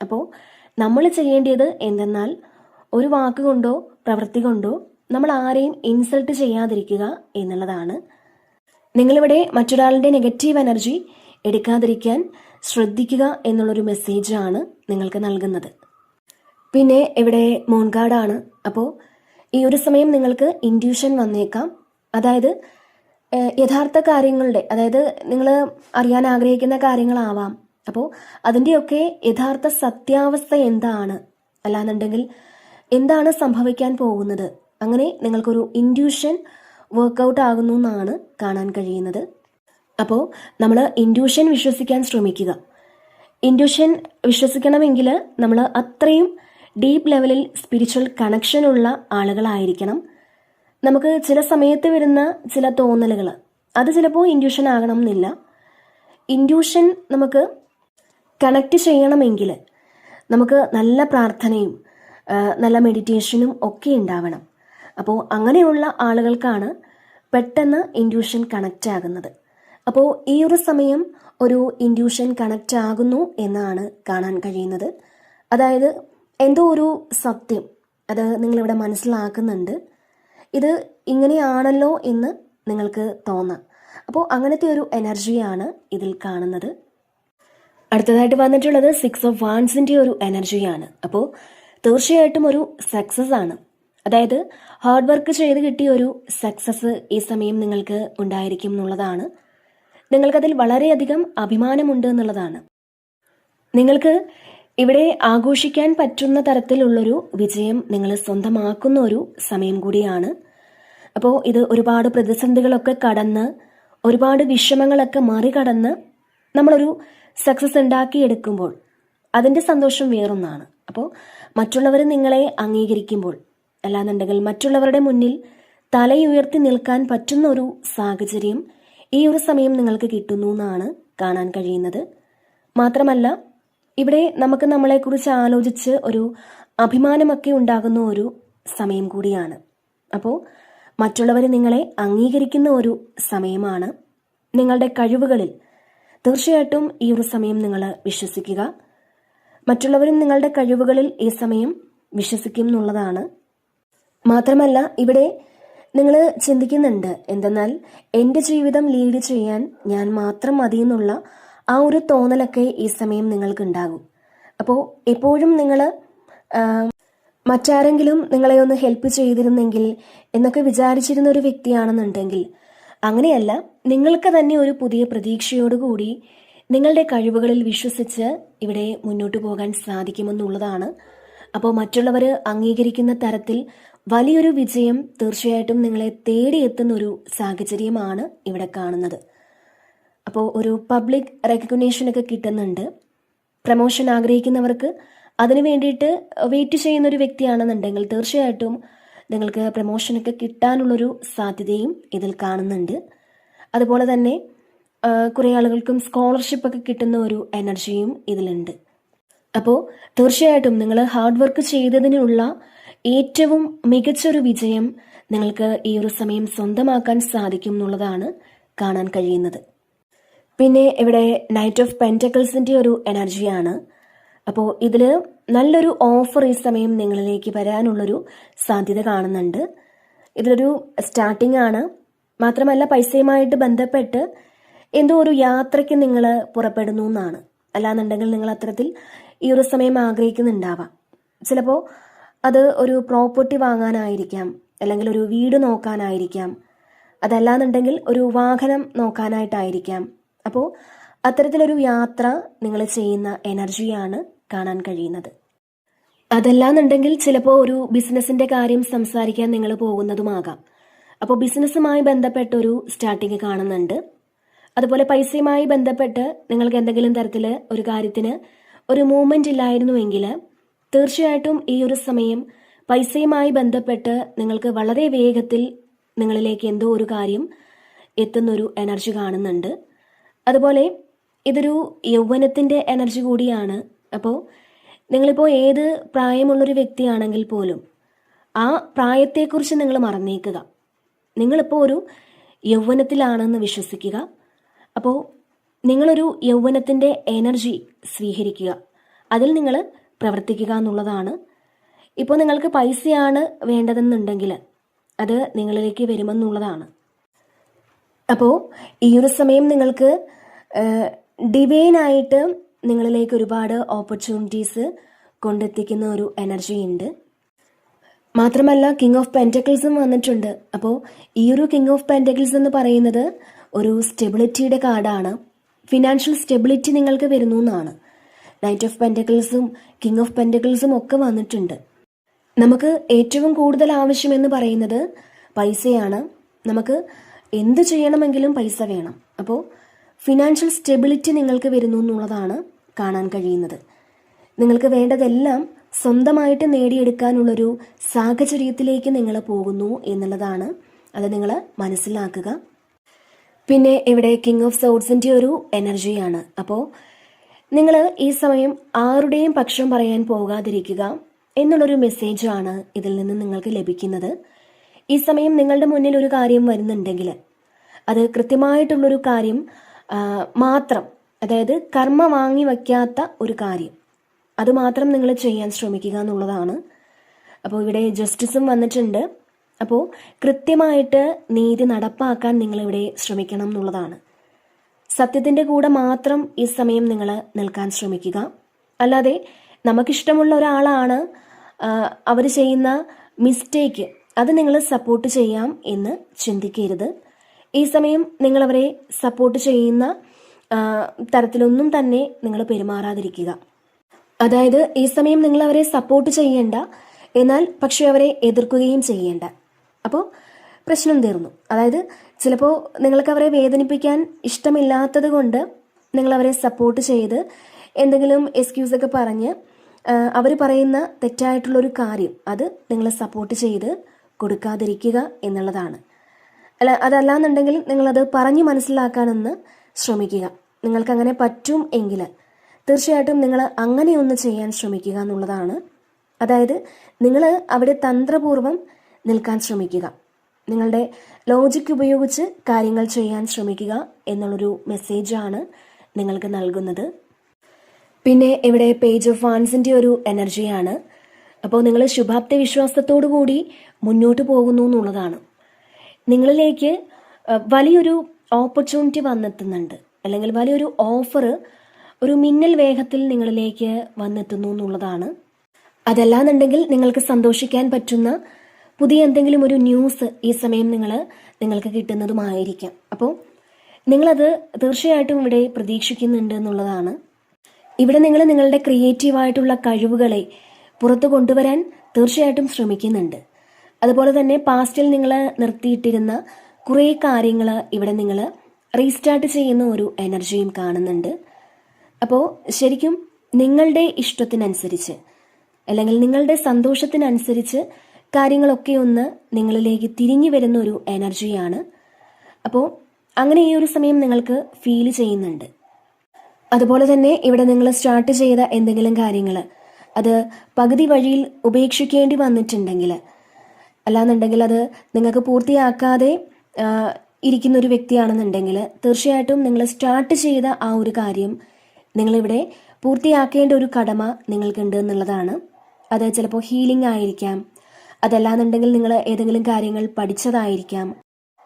അപ്പോൾ നമ്മൾ ചെയ്യേണ്ടത് എന്തെന്നാൽ ഒരു വാക്കുകൊണ്ടോ പ്രവൃത്തി കൊണ്ടോ നമ്മൾ ആരെയും ഇൻസൾട്ട് ചെയ്യാതിരിക്കുക എന്നുള്ളതാണ്. നിങ്ങളിവിടെ മറ്റൊരാളുടെ നെഗറ്റീവ് എനർജി എടുക്കാതിരിക്കാൻ ശ്രദ്ധിക്കുക എന്നുള്ളൊരു മെസ്സേജാണ് നിങ്ങൾക്ക് നൽകുന്നത്. പിന്നെ ഇവിടെ മൂൺ കാർഡാണ്. അപ്പോൾ ഈ ഒരു സമയം നിങ്ങൾക്ക് ഇൻറ്റ്യൂഷൻ വന്നേക്കാം. അതായത് യഥാർത്ഥ കാര്യങ്ങളുടെ, അതായത് നിങ്ങൾ അറിയാൻ ആഗ്രഹിക്കുന്ന കാര്യങ്ങളാവാം. അപ്പോൾ അതിൻ്റെയൊക്കെ യഥാർത്ഥ സത്യാവസ്ഥ എന്താണ്, അല്ലാന്നുണ്ടെങ്കിൽ എന്താണ് സംഭവിക്കാൻ പോകുന്നത്, അങ്ങനെ നിങ്ങൾക്കൊരു ഇൻറ്റ്യൂഷൻ വർക്കൗട്ട് ആകുന്നു എന്നാണ് കാണാൻ കഴിയുന്നത്. അപ്പോൾ നമ്മൾ ഇൻറ്റ്യൂഷൻ വിശ്വസിക്കാൻ ശ്രമിക്കുക. ഇൻഡ്യൂഷൻ വിശ്വസിക്കണമെങ്കിൽ നമ്മൾ അത്രയും ഡീപ്പ് ലെവലിൽ സ്പിരിച്വൽ കണക്ഷനുള്ള ആളുകളായിരിക്കണം. നമുക്ക് ചില സമയത്ത് വരുന്ന ചില തോന്നലുകൾ അത് ചിലപ്പോൾ ഇൻഡ്യൂഷൻ ആകണം എന്നില്ല. ഇൻഡ്യൂഷൻ നമുക്ക് കണക്ട് ചെയ്യണമെങ്കിൽ നമുക്ക് നല്ല പ്രാർത്ഥനയും നല്ല മെഡിറ്റേഷനും ഒക്കെ ഉണ്ടാവണം. അപ്പോൾ അങ്ങനെയുള്ള ആളുകൾക്കാണ് പെട്ടെന്ന് ഇൻഡ്യൂഷൻ കണക്റ്റ് ആകുന്നത്. അപ്പോൾ ഈ ഒരു സമയം ഒരു ഇൻഡ്യൂഷൻ കണക്റ്റ് ആകുന്നു എന്നാണ് കാണാൻ കഴിയുന്നത്. അതായത് എന്തോ ഒരു സത്യം അത് നിങ്ങളിവിടെ മനസ്സിലാക്കുന്നുണ്ട്, ഇത് ഇങ്ങനെയാണല്ലോ എന്ന് നിങ്ങൾക്ക് തോന്നാം. അപ്പോൾ അങ്ങനത്തെ ഒരു എനർജിയാണ് ഇതിൽ കാണുന്നത്. അടുത്തതായിട്ട് വന്നിട്ടുള്ളത് 6 ഓഫ് വാൻസിൻ്റെ ഒരു എനർജിയാണ്. അപ്പോൾ തീർച്ചയായിട്ടും ഒരു സക്സസ് ആണ്. അതായത് ഹാർഡ് വർക്ക് ചെയ്ത് കിട്ടിയ ഒരു സക്സസ് ഈ സമയം നിങ്ങൾക്ക് ഉണ്ടായിരിക്കും എന്നുള്ളതാണ്. നിങ്ങൾക്കതിൽ വളരെയധികം അഭിമാനമുണ്ട് എന്നുള്ളതാണ്. നിങ്ങൾക്ക് ഇവിടെ ആഘോഷിക്കാൻ പറ്റുന്ന തരത്തിലുള്ളൊരു വിജയം നിങ്ങൾ സ്വന്തമാക്കുന്ന ഒരു സമയം കൂടിയാണ്. അപ്പോൾ ഇത് ഒരുപാട് പ്രതിസന്ധികളൊക്കെ കടന്ന് ഒരുപാട് വിഷമങ്ങളൊക്കെ മറികടന്ന് നമ്മളൊരു സക്സസ് ഉണ്ടാക്കിയെടുക്കുമ്പോൾ അതിൻ്റെ സന്തോഷം വേറൊന്നാണ്. അപ്പോൾ മറ്റുള്ളവർ നിങ്ങളെ അംഗീകരിക്കുമ്പോൾ, അല്ലാന്നുണ്ടെങ്കിൽ മറ്റുള്ളവരുടെ മുന്നിൽ തലയുയർത്തി നിൽക്കാൻ പറ്റുന്ന ഒരു സാഹചര്യം ഈ ഒരു സമയം നിങ്ങൾക്ക് കിട്ടുന്നു എന്നാണ് കാണാൻ കഴിയുന്നത്. മാത്രമല്ല ഇവിടെ നമുക്ക് നമ്മളെക്കുറിച്ച് ആലോചിച്ച് ഒരു അഭിമാനമൊക്കെ ഉണ്ടാകുന്ന ഒരു സമയം കൂടിയാണ്. അപ്പോൾ മറ്റുള്ളവർ നിങ്ങളെ അംഗീകരിക്കുന്ന ഒരു സമയമാണ്. നിങ്ങളുടെ കഴിവുകളിൽ തീർച്ചയായിട്ടും ഈ ഒരു സമയം നിങ്ങൾ വിശ്വസിക്കുക. മറ്റുള്ളവരും നിങ്ങളുടെ കഴിവുകളിൽ ഈ സമയം വിശ്വസിക്കും എന്നുള്ളതാണ്. മാത്രമല്ല ഇവിടെ നിങ്ങൾ ചിന്തിക്കുന്നുണ്ട്, എന്തെന്നാൽ എൻ്റെ ജീവിതം ലീഡ് ചെയ്യാൻ ഞാൻ മാത്രം മതി എന്നുള്ള ആ ഒരു തോന്നലൊക്കെ ഈ സമയം നിങ്ങൾക്കുണ്ടാകും. അപ്പോൾ എപ്പോഴും നിങ്ങൾ മറ്റാരെങ്കിലും നിങ്ങളെ ഒന്ന് ഹെൽപ്പ് ചെയ്തിരുന്നെങ്കിൽ എന്നൊക്കെ വിചാരിച്ചിരുന്ന ഒരു വ്യക്തിയാണെന്നുണ്ടെങ്കിൽ അങ്ങനെയല്ല, നിങ്ങൾക്ക് തന്നെ ഒരു പുതിയ പ്രതീക്ഷയോടുകൂടി നിങ്ങളുടെ കഴിവുകളിൽ വിശ്വസിച്ച് ഇവിടെ മുന്നോട്ട് പോകാൻ സാധിക്കുമെന്നുള്ളതാണ്. അപ്പോൾ മറ്റുള്ളവർ അംഗീകരിക്കുന്ന തരത്തിൽ വലിയൊരു വിജയം തീർച്ചയായിട്ടും നിങ്ങളെ തേടിയെത്തുന്ന ഒരു സാഹചര്യമാണ് ഇവിടെ കാണുന്നത്. അപ്പോൾ ഒരു പബ്ലിക് റെക്കഗ്നേഷനൊക്കെ കിട്ടുന്നുണ്ട്. പ്രമോഷൻ ആഗ്രഹിക്കുന്നവർക്ക് അതിനു വേണ്ടിയിട്ട് വെയിറ്റ് ചെയ്യുന്ന ഒരു വ്യക്തിയാണെന്നുണ്ടെങ്കിൽ തീർച്ചയായിട്ടും നിങ്ങൾക്ക് പ്രമോഷനൊക്കെ കിട്ടാനുള്ളൊരു സാധ്യതയും ഇതിൽ കാണുന്നുണ്ട്. അതുപോലെ തന്നെ കുറേ ആളുകൾക്കും സ്കോളർഷിപ്പൊക്കെ കിട്ടുന്ന ഒരു എനർജിയും ഇതിലുണ്ട്. അപ്പോൾ തീർച്ചയായിട്ടും നിങ്ങൾ ഹാർഡ് വർക്ക് ചെയ്തതിനുള്ള ഏറ്റവും മികച്ചൊരു വിജയം നിങ്ങൾക്ക് ഈ ഒരു സമയം സ്വന്തമാക്കാൻ സാധിക്കും എന്നുള്ളതാണ് കാണാൻ കഴിയുന്നത്. പിന്നെ ഇവിടെ നൈറ്റ് ഓഫ് പെൻറ്റക്കിൾസിൻ്റെ ഒരു എനർജിയാണ്. അപ്പോൾ ഇതിൽ നല്ലൊരു ഓഫർ ഈ സമയം നിങ്ങളിലേക്ക് വരാനുള്ളൊരു സാധ്യത കാണുന്നുണ്ട്. ഇതിലൊരു സ്റ്റാർട്ടിംഗ് ആണ്. മാത്രമല്ല പൈസയുമായിട്ട് ബന്ധപ്പെട്ട് എന്തോ ഒരു യാത്രയ്ക്ക് നിങ്ങൾ പുറപ്പെടുന്നു എന്നാണ്. അല്ലാന്നുണ്ടെങ്കിൽ നിങ്ങൾ അത്തരത്തിൽ ഈ ഒരു സമയം ആഗ്രഹിക്കുന്നുണ്ടാവാം. ചിലപ്പോൾ അത് ഒരു പ്രോപ്പർട്ടി വാങ്ങാനായിരിക്കാം, അല്ലെങ്കിൽ ഒരു വീട് നോക്കാനായിരിക്കാം, അതല്ലാന്നുണ്ടെങ്കിൽ ഒരു വാഹനം നോക്കാനായിട്ടായിരിക്കാം. അപ്പോൾ അത്തരത്തിലൊരു യാത്ര നിങ്ങൾ ചെയ്യുന്ന എനർജിയാണ് കാണാൻ കഴിയുന്നത്. അതല്ലാന്നുണ്ടെങ്കിൽ ചിലപ്പോൾ ഒരു ബിസിനസ്സിൻ്റെ കാര്യം സംസാരിക്കാൻ നിങ്ങൾ പോകുന്നതുമാകാം. അപ്പോൾ ബിസിനസ്സുമായി ബന്ധപ്പെട്ടൊരു സ്റ്റാർട്ടിങ് കാണുന്നുണ്ട്. അതുപോലെ പൈസയുമായി ബന്ധപ്പെട്ട് നിങ്ങൾക്ക് എന്തെങ്കിലും തരത്തിൽ ഒരു കാര്യത്തിന് ഒരു മൂവ്മെൻ്റ് ഇല്ലായിരുന്നുവെങ്കിൽ തീർച്ചയായിട്ടും ഈ ഒരു സമയം പൈസയുമായി ബന്ധപ്പെട്ട് നിങ്ങൾക്ക് വളരെ വേഗത്തിൽ നിങ്ങളിലേക്ക് എന്തോ ഒരു കാര്യം എത്തുന്നൊരു എനർജി കാണുന്നുണ്ട്. അതുപോലെ ഇതൊരു യൗവനത്തിൻ്റെ എനർജി കൂടിയാണ്. അപ്പോൾ നിങ്ങളിപ്പോൾ ഏത് പ്രായമുള്ളൊരു വ്യക്തിയാണെങ്കിൽ പോലും ആ പ്രായത്തെക്കുറിച്ച് നിങ്ങൾ മറന്നേക്കുക. നിങ്ങളിപ്പോൾ ഒരു യൗവനത്തിലാണെന്ന് വിശ്വസിക്കുക. അപ്പോൾ നിങ്ങളൊരു യൗവനത്തിൻ്റെ എനർജി സ്വീകരിക്കുക, അതിൽ നിങ്ങൾ പ്രവർത്തിക്കുക എന്നുള്ളതാണ്. ഇപ്പോൾ നിങ്ങൾക്ക് പൈസയാണ് വേണ്ടതെന്നുണ്ടെങ്കിൽ അത് നിങ്ങളിലേക്ക് വരുമെന്നുള്ളതാണ്. അപ്പോൾ ഈ ഒരു സമയം നിങ്ങൾക്ക് ഡിവൈനായിട്ട് നിങ്ങളിലേക്ക് ഒരുപാട് ഓപ്പർച്യൂണിറ്റീസ് കൊണ്ടെത്തിക്കുന്ന ഒരു എനർജി ഉണ്ട്. മാത്രമല്ല കിങ് ഓഫ് പെൻറ്റക്കിൾസും വന്നിട്ടുണ്ട്. അപ്പോൾ ഈ ഒരു കിങ് ഓഫ് പെൻറ്റക്കിൾസ് എന്ന് പറയുന്നത് ഒരു സ്റ്റെബിലിറ്റിയുടെ കാർഡാണ്. ഫിനാൻഷ്യൽ സ്റ്റെബിലിറ്റി നിങ്ങൾക്ക് വരുന്നു എന്നാണ്. നൈറ്റ് ഓഫ് പെൻറ്റക്കിൾസും കിങ് ഓഫ് പെൻറ്റക്കിൾസും ഒക്കെ വന്നിട്ടുണ്ട്. നമുക്ക് ഏറ്റവും കൂടുതൽ ആവശ്യമെന്ന് പറയുന്നത് പൈസയാണ്. നമുക്ക് എന്ത് ചെയ്യണമെങ്കിലും പൈസ വേണം. അപ്പോൾ ഫിനാൻഷ്യൽ സ്റ്റെബിലിറ്റി നിങ്ങൾക്ക് വരുന്നു എന്നുള്ളതാണ് കാണാൻ കഴിയുന്നത്. നിങ്ങൾക്ക് വേണ്ടതെല്ലാം സ്വന്തമായിട്ട് നേടിയെടുക്കാനുള്ളൊരു സാഹചര്യത്തിലേക്ക് നിങ്ങൾ പോകുന്നു എന്നുള്ളതാണ്. അത് നിങ്ങൾ മനസ്സിലാക്കുക. പിന്നെ ഇവിടെ കിങ് ഓഫ് സോഡ്സിൻ്റെ ഒരു എനർജിയാണ്. അപ്പോൾ നിങ്ങൾ ഈ സമയം ആരുടെയും പക്ഷം പറയാൻ പോകാതിരിക്കുക എന്നുള്ളൊരു മെസ്സേജാണ് ഇതിൽ നിന്ന് നിങ്ങൾക്ക് ലഭിക്കുന്നത്. ഈ സമയം നിങ്ങളുടെ മുന്നിൽ ഒരു കാര്യം വരുന്നുണ്ടെങ്കിൽ അത് കൃത്യമായിട്ടുള്ളൊരു കാര്യം മാത്രം, അതായത് കർമ്മ വാങ്ങി വയ്ക്കാത്ത ഒരു കാര്യം, അത് മാത്രം നിങ്ങൾ ചെയ്യാൻ ശ്രമിക്കുക എന്നുള്ളതാണ്. അപ്പോൾ ഇവിടെ ജസ്റ്റിസും വന്നിട്ടുണ്ട്. അപ്പോൾ കൃത്യമായിട്ട് നീതി നടപ്പാക്കാൻ നിങ്ങളിവിടെ ശ്രമിക്കണം എന്നുള്ളതാണ്. സത്യത്തിൻ്റെ കൂടെ മാത്രം ഈ സമയം നിങ്ങൾ നിൽക്കാൻ ശ്രമിക്കുക. അല്ലാതെ നമുക്കിഷ്ടമുള്ള ഒരാളാണ് അവർ ചെയ്യുന്ന മിസ്റ്റേക്ക്, അത് നിങ്ങൾ സപ്പോർട്ട് ചെയ്യാം എന്ന് ചിന്തിക്കരുത്. ഈ സമയം നിങ്ങളവരെ സപ്പോർട്ട് ചെയ്യുന്ന തരത്തിലൊന്നും തന്നെ നിങ്ങൾ പെരുമാറാതിരിക്കുക. അതായത് ഈ സമയം നിങ്ങൾ അവരെ സപ്പോർട്ട് ചെയ്യേണ്ട, എന്നാൽ പക്ഷെ അവരെ എതിർക്കുകയും ചെയ്യേണ്ട. അപ്പോൾ പ്രശ്നം തീർന്നു. അതായത് ചിലപ്പോൾ നിങ്ങൾക്ക് അവരെ വേദനിപ്പിക്കാൻ ഇഷ്ടമില്ലാത്തത് കൊണ്ട് നിങ്ങളവരെ സപ്പോർട്ട് ചെയ്ത് എന്തെങ്കിലും എക്സ്ക്യൂസൊക്കെ പറഞ്ഞ് അവർ പറയുന്ന തെറ്റായിട്ടുള്ളൊരു കാര്യം അത് നിങ്ങൾ സപ്പോർട്ട് ചെയ്ത് കൊടുക്കാതിരിക്കുക എന്നുള്ളതാണ്. അതല്ലാന്നുണ്ടെങ്കിൽ നിങ്ങളത് പറഞ്ഞ് മനസ്സിലാക്കാനൊന്ന് ശ്രമിക്കുക. നിങ്ങൾക്കങ്ങനെ പറ്റും എങ്കിൽ തീർച്ചയായിട്ടും നിങ്ങൾ അങ്ങനെയൊന്ന് ചെയ്യാൻ ശ്രമിക്കുക എന്നുള്ളതാണ്. അതായത് നിങ്ങൾ അവിടെ തന്ത്രപൂർവ്വം നിൽക്കാൻ ശ്രമിക്കുക, നിങ്ങളുടെ ലോജിക് ഉപയോഗിച്ച് കാര്യങ്ങൾ ചെയ്യാൻ ശ്രമിക്കുക എന്നുള്ളൊരു മെസ്സേജാണ് നിങ്ങൾക്ക് നൽകുന്നത്. പിന്നെ ഇവിടെ പേജ് ഓഫ് വാൻസിൻ്റെ ഒരു എനർജിയാണ്. അപ്പോൾ നിങ്ങൾ ശുഭാപ്തി വിശ്വാസത്തോടു കൂടി മുന്നോട്ട് പോകുന്നു എന്നുള്ളതാണ്. നിങ്ങളിലേക്ക് വലിയൊരു ഓപ്പർച്യൂണിറ്റി വന്നെത്തുന്നുണ്ട്, അല്ലെങ്കിൽ വലിയൊരു ഓഫർ ഒരു മിന്നൽ വേഗത്തിൽ നിങ്ങളിലേക്ക് വന്നെത്തുന്നു എന്നുള്ളതാണ്. അതല്ലാന്നുണ്ടെങ്കിൽ നിങ്ങൾക്ക് സന്തോഷിക്കാൻ പറ്റുന്ന പുതിയ എന്തെങ്കിലും ഒരു ന്യൂസ് ഈ സമയം നിങ്ങൾക്ക് കിട്ടുന്നതുമായിരിക്കാം. അപ്പോൾ നിങ്ങളത് തീർച്ചയായിട്ടും ഇവിടെ പ്രതീക്ഷിക്കുന്നുണ്ട് എന്നുള്ളതാണ്. ഇവിടെ നിങ്ങൾ നിങ്ങളുടെ ക്രിയേറ്റീവായിട്ടുള്ള കഴിവുകളെ പുറത്തു കൊണ്ടുവരാൻ തീർച്ചയായിട്ടും ശ്രമിക്കുന്നുണ്ട്. അതുപോലെ തന്നെ പാസ്റ്റിൽ നിങ്ങൾ നിർത്തിയിട്ടിരുന്ന കുറേ കാര്യങ്ങൾ ഇവിടെ നിങ്ങൾ റീസ്റ്റാർട്ട് ചെയ്യുന്ന ഒരു എനർജിയും കാണുന്നുണ്ട്. അപ്പോൾ ശരിക്കും നിങ്ങളുടെ ഇഷ്ടത്തിനനുസരിച്ച്, അല്ലെങ്കിൽ നിങ്ങളുടെ സന്തോഷത്തിനനുസരിച്ച് കാര്യങ്ങളൊക്കെ ഒന്ന് നിങ്ങളിലേക്ക് തിരിഞ്ഞു വരുന്ന ഒരു എനർജിയാണ്. അപ്പോൾ അങ്ങനെ ഈ ഒരു സമയം നിങ്ങൾക്ക് ഫീൽ ചെയ്യുന്നുണ്ട്. അതുപോലെ തന്നെ ഇവിടെ നിങ്ങൾ സ്റ്റാർട്ട് ചെയ്ത എന്തെങ്കിലും കാര്യങ്ങൾ അത് പകുതി വഴിയിൽ ഉപേക്ഷിക്കേണ്ടി വന്നിട്ടുണ്ടെങ്കിൽ, അല്ലാന്നുണ്ടെങ്കിൽ അത് നിങ്ങൾക്ക് പൂർത്തിയാക്കാതെ ഇരിക്കുന്ന ഒരു വ്യക്തിയാണെന്നുണ്ടെങ്കിൽ തീർച്ചയായിട്ടും നിങ്ങൾ സ്റ്റാർട്ട് ചെയ്ത ആ ഒരു കാര്യം നിങ്ങളിവിടെ പൂർത്തിയാക്കേണ്ട ഒരു കടമ നിങ്ങൾക്കുണ്ട് എന്നുള്ളതാണ്. അത് ചിലപ്പോൾ ഹീലിംഗ് ആയിരിക്കാം, അതല്ലാന്നുണ്ടെങ്കിൽ നിങ്ങൾ ഏതെങ്കിലും കാര്യങ്ങൾ പഠിച്ചതായിരിക്കാം.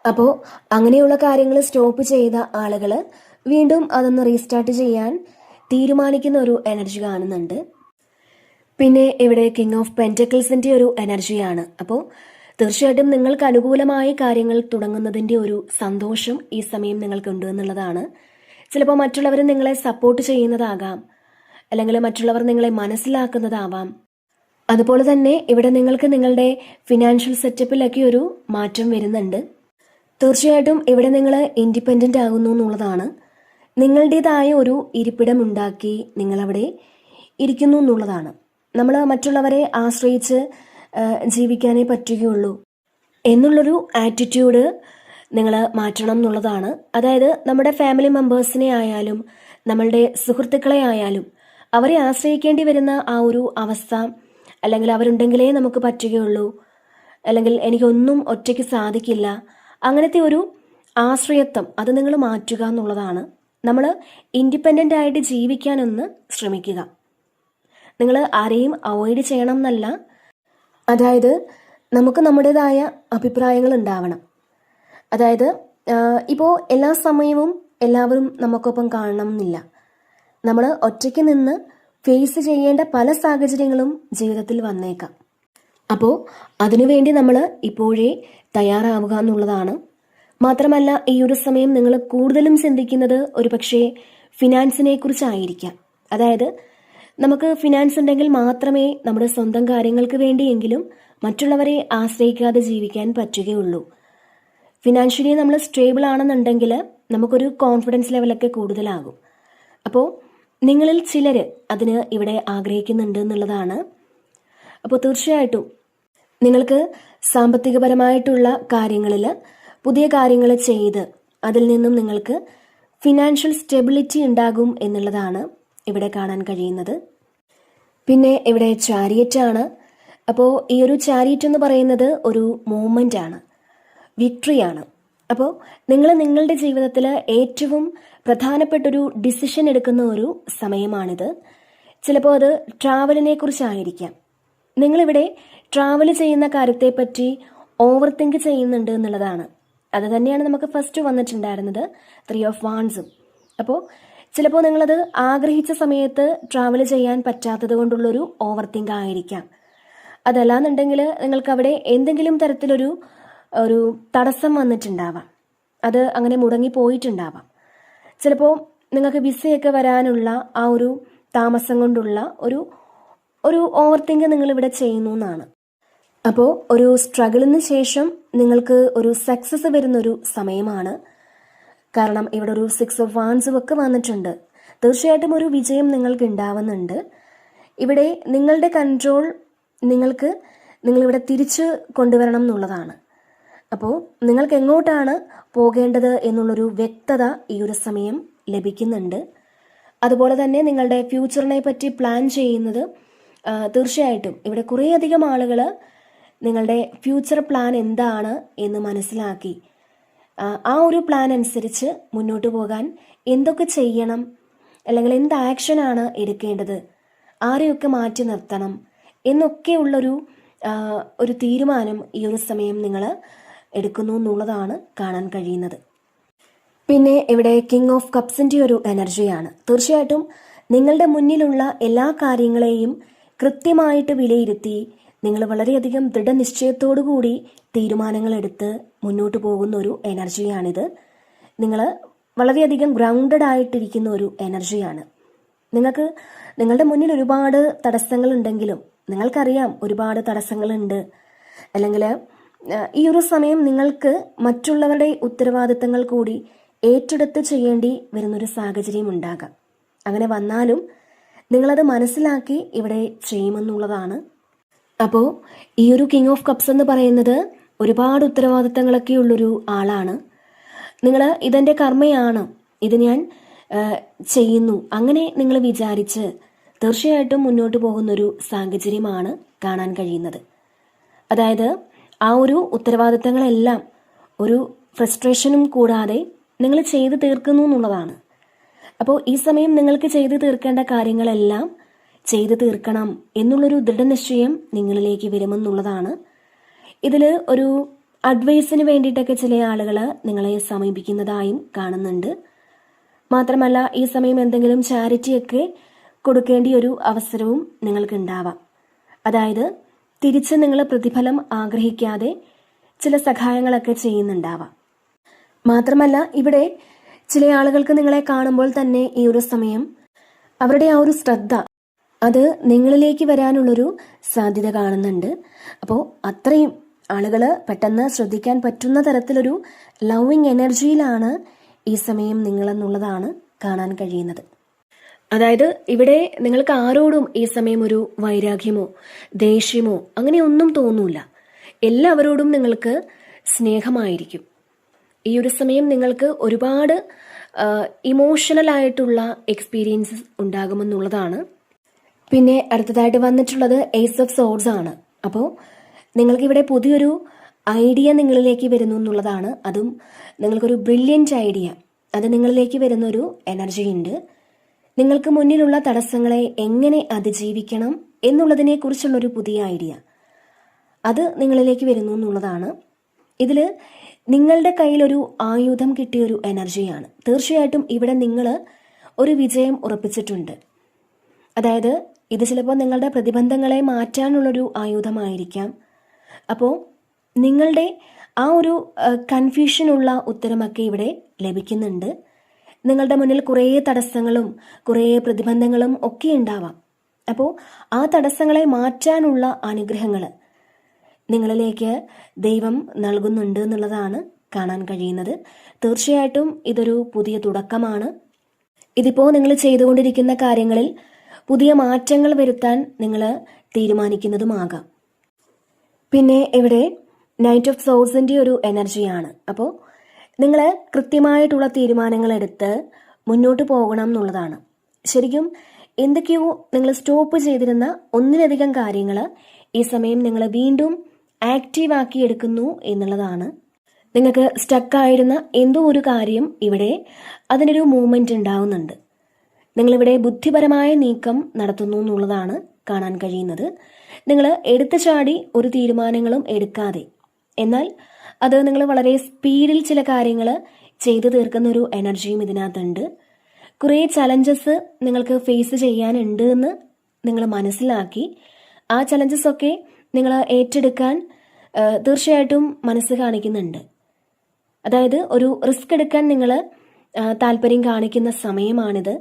അപ്പോൾ അങ്ങനെയുള്ള കാര്യങ്ങൾ സ്റ്റോപ്പ് ചെയ്ത ആളുകൾ വീണ്ടും അതൊന്ന് റീസ്റ്റാർട്ട് ചെയ്യാൻ തീരുമാനിക്കുന്ന ഒരു എനർജി കാണുന്നുണ്ട്. പിന്നെ ഇവിടെ കിങ് ഓഫ് പെന്റക്കിൾസിൻ്റെ ഒരു എനർജിയാണ്. അപ്പോൾ തീർച്ചയായിട്ടും നിങ്ങൾക്ക് അനുകൂലമായ കാര്യങ്ങൾ തുടങ്ങുന്നതിൻ്റെ ഒരു സന്തോഷം ഈ സമയം നിങ്ങൾക്കുണ്ട് എന്നുള്ളതാണ്. ചിലപ്പോൾ മറ്റുള്ളവർ നിങ്ങളെ സപ്പോർട്ട് ചെയ്യുന്നതാകാം, അല്ലെങ്കിൽ മറ്റുള്ളവർ നിങ്ങളെ മനസ്സിലാക്കുന്നതാവാം. അതുപോലെ തന്നെ ഇവിടെ നിങ്ങൾക്ക് നിങ്ങളുടെ ഫിനാൻഷ്യൽ സെറ്റപ്പിലൊക്കെ ഒരു മാറ്റം വരുന്നുണ്ട്. തീർച്ചയായിട്ടും ഇവിടെ നിങ്ങൾ ഇൻഡിപെൻഡൻ്റ് ആകുന്നു എന്നുള്ളതാണ്. നിങ്ങളുടേതായ ഒരു ഇരിപ്പിടം ഉണ്ടാക്കി നിങ്ങളവിടെ ഇരിക്കുന്നു എന്നുള്ളതാണ്. നമ്മൾ മറ്റുള്ളവരെ ആശ്രയിച്ച് ജീവിക്കാനേ പറ്റുകയുള്ളൂ എന്നുള്ളൊരു ആറ്റിറ്റ്യൂഡ് നിങ്ങൾ മാറ്റണം എന്നുള്ളതാണ്. അതായത് നമ്മുടെ ഫാമിലി മെമ്പേഴ്സിനെ ആയാലും നമ്മളുടെ സുഹൃത്തുക്കളെ ആയാലും അവരെ ആശ്രയിക്കേണ്ടി വരുന്ന ആ ഒരു അവസ്ഥ, അല്ലെങ്കിൽ അവരുണ്ടെങ്കിലേ നമുക്ക് പറ്റുകയുള്ളൂ, അല്ലെങ്കിൽ എനിക്കൊന്നും ഒറ്റയ്ക്ക് സാധിക്കില്ല, അങ്ങനത്തെ ഒരു ആശ്രയത്വം അത് നിങ്ങൾ മാറ്റുക എന്നുള്ളതാണ്. നമ്മൾ ഇൻഡിപെൻഡൻ്റ് ആയിട്ട് ജീവിക്കാനൊന്ന് ശ്രമിക്കുക. നിങ്ങൾ ആരെയും അവോയ്ഡ് ചെയ്യണം എന്നല്ല, അതായത് നമുക്ക് നമ്മുടേതായ അഭിപ്രായങ്ങൾ ഉണ്ടാവണം. അതായത് ഇപ്പോൾ എല്ലാ സമയവും എല്ലാവരും നമുക്കൊപ്പം കാണണം എന്നില്ല. നമ്മൾ ഒറ്റയ്ക്ക് നിന്ന് ഫേസ് ചെയ്യേണ്ട പല സാഹചര്യങ്ങളും ജീവിതത്തിൽ വന്നേക്കാം. അപ്പോൾ അതിനുവേണ്ടി നമ്മൾ ഇപ്പോഴേ തയ്യാറാവുക എന്നുള്ളതാണ്. മാത്രമല്ല ഈ ഒരു സമയം നിങ്ങൾ കൂടുതലും ചിന്തിക്കുന്നത് ഒരുപക്ഷെ ഫിനാൻസിനെ കുറിച്ചായിരിക്കാം. അതായത് നമുക്ക് ഫിനാൻസ് ഉണ്ടെങ്കിൽ മാത്രമേ നമ്മുടെ സ്വന്തം കാര്യങ്ങൾക്ക് വേണ്ടിയെങ്കിലും മറ്റുള്ളവരെ ആശ്രയിക്കാതെ ജീവിക്കാൻ പറ്റുകയുള്ളൂ. ഫിനാൻഷ്യലി നമ്മൾ സ്റ്റേബിൾ ആണെന്നുണ്ടെങ്കിൽ നമുക്കൊരു കോൺഫിഡൻസ് ലെവലൊക്കെ കൂടുതലാകും. അപ്പോൾ നിങ്ങളിൽ ചിലർ അതിന് ഇവിടെ ആഗ്രഹിക്കുന്നുണ്ട് എന്നുള്ളതാണ്. അപ്പോൾ തീർച്ചയായിട്ടും നിങ്ങൾക്ക് സാമ്പത്തികപരമായിട്ടുള്ള കാര്യങ്ങളിൽ പുതിയ കാര്യങ്ങൾ ചെയ്ത് അതിൽ നിന്നും നിങ്ങൾക്ക് ഫിനാൻഷ്യൽ സ്റ്റെബിലിറ്റി ഉണ്ടാകും എന്നുള്ളതാണ് ഇവിടെ കാണാൻ കഴിയുന്നത്. പിന്നെ ഇവിടെ ചാരിയറ്റ് ആണ്. അപ്പോൾ ഈ ഒരു ചാരിയറ്റ് എന്ന് പറയുന്നത് ഒരു മൂവ്മെൻ്റ് ആണ്, വിക്ടറിയാണ്. അപ്പോൾ നിങ്ങൾ നിങ്ങളുടെ ജീവിതത്തിൽ ഏറ്റവും പ്രധാനപ്പെട്ടൊരു ഡിസിഷൻ എടുക്കുന്ന ഒരു സമയമാണിത്. ചിലപ്പോൾ അത് ട്രാവലിനെ കുറിച്ചായിരിക്കാം. നിങ്ങളിവിടെ ട്രാവൽ ചെയ്യുന്ന കാര്യത്തെപ്പറ്റി ഓവർ തിങ്ക് ചെയ്യുന്നുണ്ട് എന്നുള്ളതാണ്. അത് തന്നെയാണ് നമുക്ക് ഫസ്റ്റ് വന്നിട്ടുണ്ടായിരുന്നത്, 3 of Wands. അപ്പോൾ ചിലപ്പോൾ നിങ്ങളത് ആഗ്രഹിച്ച സമയത്ത് ട്രാവൽ ചെയ്യാൻ പറ്റാത്തത് കൊണ്ടുള്ളൊരു ഓവർ തിങ്ക് ആയിരിക്കാം. അതല്ലാന്നുണ്ടെങ്കിൽ നിങ്ങൾക്ക് അവിടെ എന്തെങ്കിലും തരത്തിലൊരു തടസ്സം വന്നിട്ടുണ്ടാവാം, അത് അങ്ങനെ മുടങ്ങിപ്പോയിട്ടുണ്ടാവാം. ചിലപ്പോൾ നിങ്ങൾക്ക് വിസയൊക്കെ വരാനുള്ള ആ ഒരു താമസം കൊണ്ടുള്ള ഒരു ഓവർ തിങ്ക് നിങ്ങളിവിടെ ചെയ്യുന്നു എന്നാണ്. അപ്പോൾ ഒരു സ്ട്രഗിളിന് ശേഷം നിങ്ങൾക്ക് ഒരു സക്സസ് വരുന്നൊരു സമയമാണ്. കാരണം ഇവിടെ ഒരു 6 of Wands ഒക്കെ വന്നിട്ടുണ്ട്. തീർച്ചയായിട്ടും ഒരു വിജയം നിങ്ങൾക്ക് ഉണ്ടാവുന്നുണ്ട്. ഇവിടെ നിങ്ങളുടെ കൺട്രോൾ നിങ്ങളിവിടെ തിരിച്ച് കൊണ്ടുവരണം എന്നുള്ളതാണ്. അപ്പോൾ നിങ്ങൾക്ക് എങ്ങോട്ടാണ് പോകേണ്ടത് എന്നുള്ളൊരു വ്യക്തത ഈ ഒരു സമയം ലഭിക്കുന്നുണ്ട്. അതുപോലെ തന്നെ നിങ്ങളുടെ ഫ്യൂച്ചറിനെ പറ്റി പ്ലാൻ ചെയ്യുന്നത് തീർച്ചയായിട്ടും ഇവിടെ കുറേയധികം ആളുകൾ നിങ്ങളുടെ ഫ്യൂച്ചർ പ്ലാൻ എന്താണ് എന്ന് മനസ്സിലാക്കി ആ ഒരു പ്ലാൻ അനുസരിച്ച് മുന്നോട്ട് പോകാൻ എന്തൊക്കെ ചെയ്യണം, അല്ലെങ്കിൽ എന്ത് ആക്ഷനാണ് എടുക്കേണ്ടത്, ആരെയൊക്കെ മാറ്റി നിർത്തണം എന്നൊക്കെയുള്ളൊരു തീരുമാനം ഈ ഒരു സമയം നിങ്ങൾ എടുക്കുന്നു എന്നുള്ളതാണ് കാണാൻ കഴിയുന്നത്. പിന്നെ ഇവിടെ കിങ് ഓഫ് കപ്സിൻ്റെ ഒരു എനർജിയാണ്. തീർച്ചയായിട്ടും നിങ്ങളുടെ മുന്നിലുള്ള എല്ലാ കാര്യങ്ങളെയും കൃത്യമായിട്ട് വിലയിരുത്തി നിങ്ങൾ വളരെയധികം ദൃഢനിശ്ചയത്തോടു കൂടി തീരുമാനങ്ങൾ എടുത്ത് മുന്നോട്ട് പോകുന്ന ഒരു എനർജിയാണിത്. നിങ്ങൾ വളരെയധികം ഗ്രൗണ്ടഡ് ആയിട്ടിരിക്കുന്ന ഒരു എനർജിയാണ്. നിങ്ങളുടെ മുന്നിൽ ഒരുപാട് തടസ്സങ്ങളുണ്ടെങ്കിലും നിങ്ങൾക്കറിയാം ഒരുപാട് തടസ്സങ്ങളുണ്ട്, അല്ലെങ്കിൽ ഈ ഒരു സമയം നിങ്ങൾക്ക് മറ്റുള്ളവരുടെ ഉത്തരവാദിത്തങ്ങൾ കൂടി ഏറ്റെടുത്ത് ചെയ്യേണ്ടി വരുന്നൊരു സാഹചര്യം ഉണ്ടാകാം. അങ്ങനെ വന്നാലും നിങ്ങളത് മനസ്സിലാക്കി ഇവിടെ ചെയ്യുമെന്നുള്ളതാണ്. അപ്പോൾ ഈ ഒരു കിങ് ഓഫ് കപ്സ് എന്ന് പറയുന്നത് ഒരുപാട് ഉത്തരവാദിത്തങ്ങളൊക്കെ ഉള്ളൊരു ആളാണ്. നിങ്ങൾ ഇതെൻ്റെ കർമ്മയാണ്, ഇത് ഞാൻ ചെയ്യുന്നു, അങ്ങനെ നിങ്ങൾ വിചാരിച്ച് തീർച്ചയായിട്ടും മുന്നോട്ട് പോകുന്നൊരു സാഹചര്യമാണ് കാണാൻ കഴിയുന്നത്. അതായത് ആ ഒരു ഉത്തരവാദിത്തങ്ങളെല്ലാം ഒരു ഫ്രസ്ട്രേഷനും കൂടാതെ നിങ്ങൾ ചെയ്തു തീർക്കുന്നു എന്നുള്ളതാണ്. അപ്പോൾ ഈ സമയം നിങ്ങൾക്ക് ചെയ്തു തീർക്കേണ്ട കാര്യങ്ങളെല്ലാം ചെയ്തു തീർക്കണം എന്നുള്ളൊരു ദൃഢനിശ്ചയം നിങ്ങളിലേക്ക് വരുമെന്നുള്ളതാണ്. ഇതിൽ ഒരു അഡ്വൈസിന് വേണ്ടിയിട്ടൊക്കെ ചില ആളുകൾ നിങ്ങളെ സമീപിക്കുന്നതായും കാണുന്നുണ്ട്. മാത്രമല്ല ഈ സമയം എന്തെങ്കിലും ചാരിറ്റിയൊക്കെ കൊടുക്കേണ്ട ഒരു അവസരവും നിങ്ങൾക്ക് ഉണ്ടാവാം. അതായത് തിരിച്ച് നിങ്ങൾ പ്രതിഫലം ആഗ്രഹിക്കാതെ ചില സഹായങ്ങളൊക്കെ ചെയ്യുന്നുണ്ടാവാം. മാത്രമല്ല ഇവിടെ ചില ആളുകൾക്ക് നിങ്ങളെ കാണുമ്പോൾ തന്നെ ഈ ഒരു സമയം അവരുടെ ആ ഒരു ശ്രദ്ധ അത് നിങ്ങളിലേക്ക് വരാനുള്ളൊരു സാധ്യത കാണുന്നുണ്ട്. അപ്പോൾ അത്രയും ആളുകൾ പെട്ടെന്ന് ശ്രദ്ധിക്കാൻ പറ്റുന്ന തരത്തിലൊരു ലവിങ് എനർജിയിലാണ് ഈ സമയം നിങ്ങളെന്നുള്ളതാണ് കാണാൻ കഴിയുന്നത്. അതായത് ഇവിടെ നിങ്ങൾക്ക് ആരോടും ഈ സമയം ഒരു വൈരാഗ്യമോ ദേഷ്യമോ അങ്ങനെയൊന്നും തോന്നൂല. എല്ലാവരോടും നിങ്ങൾക്ക് സ്നേഹമായിരിക്കും. ഈ ഒരു സമയം നിങ്ങൾക്ക് ഒരുപാട് ഇമോഷണൽ ആയിട്ടുള്ള എക്സ്പീരിയൻസസ് ഉണ്ടാകുമെന്നുള്ളതാണ്. പിന്നെ അടുത്തതായിട്ട് വന്നിട്ടുള്ളത് ഏസ് ഓഫ് സോർഡ്സ് ആണ്. അപ്പോൾ നിങ്ങൾക്കിവിടെ പുതിയൊരു ഐഡിയ നിങ്ങളിലേക്ക് വരുന്നു എന്നുള്ളതാണ്. അതും നിങ്ങൾക്കൊരു ബ്രില്യൻ്റ് ഐഡിയ അത് നിങ്ങളിലേക്ക് വരുന്നൊരു എനർജി ഉണ്ട്. നിങ്ങൾക്ക് മുന്നിലുള്ള തടസ്സങ്ങളെ എങ്ങനെ അതിജീവിക്കണം എന്നുള്ളതിനെക്കുറിച്ചുള്ളൊരു പുതിയ ഐഡിയ അത് നിങ്ങളിലേക്ക് വരുന്നു എന്നുള്ളതാണ്. ഇതിൽ നിങ്ങളുടെ കയ്യിലൊരു ആയുധം കിട്ടിയൊരു എനർജിയാണ്. തീർച്ചയായിട്ടും ഇവിടെ നിങ്ങൾ ഒരു വിജയം ഉറപ്പിച്ചിട്ടുണ്ട്. അതായത് ഇത് ചിലപ്പോൾ നിങ്ങളുടെ പ്രതിബന്ധങ്ങളെ മാറ്റാനുള്ളൊരു ആയുധമായിരിക്കാം. അപ്പോൾ നിങ്ങളുടെ ആ ഒരു കൺഫ്യൂഷനുള്ള ഉത്തരമൊക്കെ ഇവിടെ ലഭിക്കുന്നുണ്ട്. നിങ്ങളുടെ മുന്നിൽ കുറേ തടസ്സങ്ങളും കുറേ പ്രതിബന്ധങ്ങളും ഒക്കെ ഉണ്ടാവാം. അപ്പോൾ ആ തടസ്സങ്ങളെ മാറ്റാനുള്ള അനുഗ്രഹങ്ങൾ നിങ്ങളിലേക്ക് ദൈവം നൽകുന്നുണ്ട് എന്നുള്ളതാണ് കാണാൻ കഴിയുന്നത്. തീർച്ചയായിട്ടും ഇതൊരു പുതിയ തുടക്കമാണ്. ഇതിപ്പോൾ നിങ്ങൾ ചെയ്തുകൊണ്ടിരിക്കുന്ന കാര്യങ്ങളിൽ പുതിയ മാറ്റങ്ങൾ വരുത്താൻ നിങ്ങൾ തീരുമാനിക്കുന്നതുമാകാം. പിന്നെ ഇവിടെ നൈറ്റ് ഓഫ് സോഴ്സിൻ്റെ ഒരു എനർജിയാണ്. അപ്പോൾ നിങ്ങൾ കൃത്യമായിട്ടുള്ള തീരുമാനങ്ങൾ എടുത്ത് മുന്നോട്ട് പോകണം എന്നുള്ളതാണ്. ശരിക്കും എന്തൊക്കെയോ നിങ്ങൾ സ്റ്റോപ്പ് ചെയ്തിരുന്ന ഒന്നിലധികം കാര്യങ്ങൾ ഈ സമയം നിങ്ങൾ വീണ്ടും ആക്റ്റീവ് ആക്കി എടുക്കുന്നു എന്നുള്ളതാണ്. നിങ്ങൾക്ക് സ്റ്റക്കായിരുന്ന എന്തോ ഒരു കാര്യം ഇവിടെ അതിനൊരു മൂവ്മെന്റ് ഉണ്ടാവുന്നുണ്ട്. നിങ്ങളിവിടെ ബുദ്ധിപരമായ നീക്കം നടത്തുന്നു എന്നുള്ളതാണ് കാണാൻ കഴിയുന്നത്. നിങ്ങൾ എടുത്തു ചാടി ഒരു തീരുമാനങ്ങളും എടുക്കാതെ, എന്നാൽ അത് നിങ്ങൾ വളരെ സ്പീഡിൽ ചില കാര്യങ്ങൾ ചെയ്തു തീർക്കുന്ന ഒരു എനർജിയും ഇതിനകത്തുണ്ട്. കുറേ ചലഞ്ചസ് നിങ്ങൾക്ക് ഫേസ് ചെയ്യാനുണ്ട് എന്ന് നിങ്ങൾ മനസ്സിലാക്കി ആ ചലഞ്ചസ് ഒക്കെ നിങ്ങൾ ഏറ്റെടുക്കാൻ തീർച്ചയായിട്ടും മനസ്സ് കാണിക്കുന്നുണ്ട്. അതായത് ഒരു റിസ്ക് എടുക്കാൻ നിങ്ങൾ താല്പര്യം കാണിക്കുന്ന സമയമാണിത്.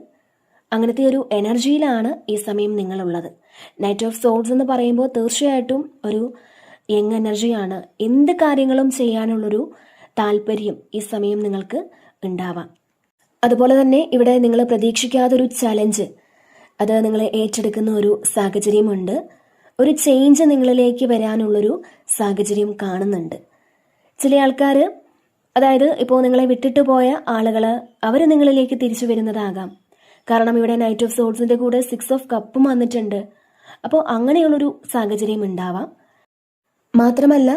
അങ്ങനത്തെ ഒരു എനർജിയിലാണ് ഈ സമയം നിങ്ങളുള്ളത്. നൈറ്റ് ഓഫ് സോൾസ് എന്ന് പറയുമ്പോൾ തീർച്ചയായിട്ടും ഒരു യങ് എനർജിയാണ്. എന്ത് കാര്യങ്ങളും ചെയ്യാനുള്ളൊരു താല്പര്യം ഈ സമയം നിങ്ങൾക്ക് ഉണ്ടാവാം. അതുപോലെ തന്നെ ഇവിടെ നിങ്ങൾ പ്രതീക്ഷിക്കാതൊരു ചലഞ്ച് അത് നിങ്ങൾ ഏറ്റെടുക്കുന്ന ഒരു സാഹചര്യമുണ്ട്. ഒരു ചേഞ്ച് നിങ്ങളിലേക്ക് വരാനുള്ളൊരു സാഹചര്യം കാണുന്നുണ്ട്. ചില ആൾക്കാർ, അതായത് ഇപ്പോൾ നിങ്ങളെ വിട്ടിട്ട് പോയ ആളുകൾ, അവർ നിങ്ങളിലേക്ക് തിരിച്ചു വരുന്നതാകാം. കാരണം ഇവിടെ നൈറ്റ് ഓഫ് സോൾസിൻ്റെ കൂടെ 6 ഓഫ് കപ്പും വന്നിട്ടുണ്ട്. അപ്പോൾ അങ്ങനെയുള്ളൊരു സാഹചര്യം ഉണ്ടാവാം. മാത്രമല്ല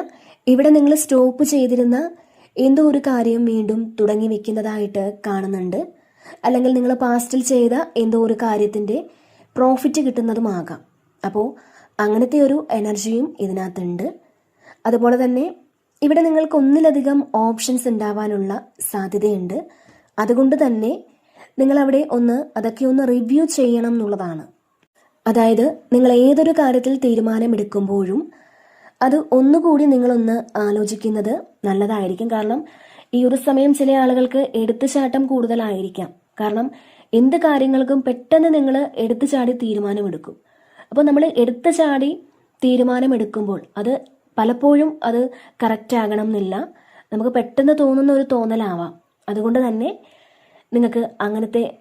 ഇവിടെ നിങ്ങൾ സ്റ്റോപ്പ് ചെയ്തിരുന്ന എന്തോ ഒരു കാര്യം വീണ്ടും തുടങ്ങി വെക്കുന്നതായിട്ട് കാണുന്നുണ്ട്. അല്ലെങ്കിൽ നിങ്ങൾ പാസ്റ്റിൽ ചെയ്ത എന്തോ ഒരു കാര്യത്തിൻ്റെ പ്രോഫിറ്റ് കിട്ടുന്നതുമാകാം. അപ്പോൾ അങ്ങനത്തെ ഒരു എനർജിയും ഇതിനകത്തുണ്ട്. അതുപോലെ തന്നെ ഇവിടെ നിങ്ങൾക്ക് ഒന്നിലധികം ഓപ്ഷൻസ് ഉണ്ടാവാനുള്ള സാധ്യതയുണ്ട്. അതുകൊണ്ട് തന്നെ നിങ്ങളവിടെ അതൊക്കെ ഒന്ന് റിവ്യൂ ചെയ്യണം എന്നുള്ളതാണ്. അതായത് നിങ്ങൾ ഏതൊരു കാര്യത്തിൽ തീരുമാനമെടുക്കുമ്പോഴും അത് ഒന്നുകൂടി നിങ്ങളൊന്ന് ആലോചിക്കുന്നത് നല്ലതായിരിക്കും. കാരണം ഈ ഒരു സമയം ചില ആളുകൾക്ക് എടുത്തുചാട്ടം കൂടുതലായിരിക്കാം. കാരണം എന്ത് കാര്യങ്ങൾക്കും പെട്ടെന്ന് നിങ്ങൾ എടുത്തുചാടി തീരുമാനമെടുക്കും. അപ്പോൾ നമ്മൾ എടുത്തുചാടി തീരുമാനമെടുക്കുമ്പോൾ അത് പലപ്പോഴും അത് കറക്റ്റ് ആകണം എന്നില്ല. നമുക്ക് പെട്ടെന്ന് തോന്നുന്ന ഒരു തോന്നലാവാം. അതുകൊണ്ട് തന്നെ നിങ്ങൾക്ക്